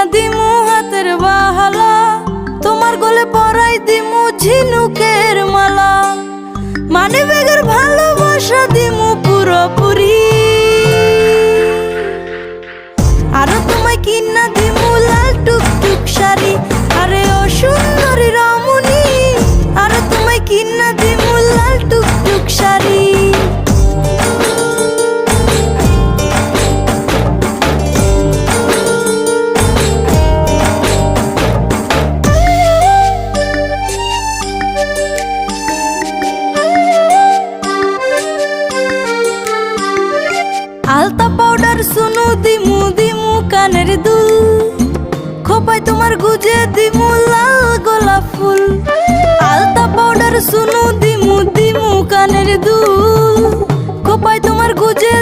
কিনা দিমু হাতের বাহালা, তোমার গলে পরাই দিমু ঝিনুকের মালা, মানে বেগের ভালোবাসা দিমু পুরোপুরি। আরো তোমায় কিনা দিমু লাল টুকটুক শাড়ি, আরে ও সুন্দরী রমণী, আরো তোমায় কিনা দিমু লাল টুকটুক শাড়ি। আলতা পাউডার সুনু দিমু দিমু কানের দুল, খোপায় তোমার গুজে দিমু লাল গোলাপ ফুল। আলতা পাউডার সুনু দিমু দিমু কানের দুল, খোপায় তোমার গুজে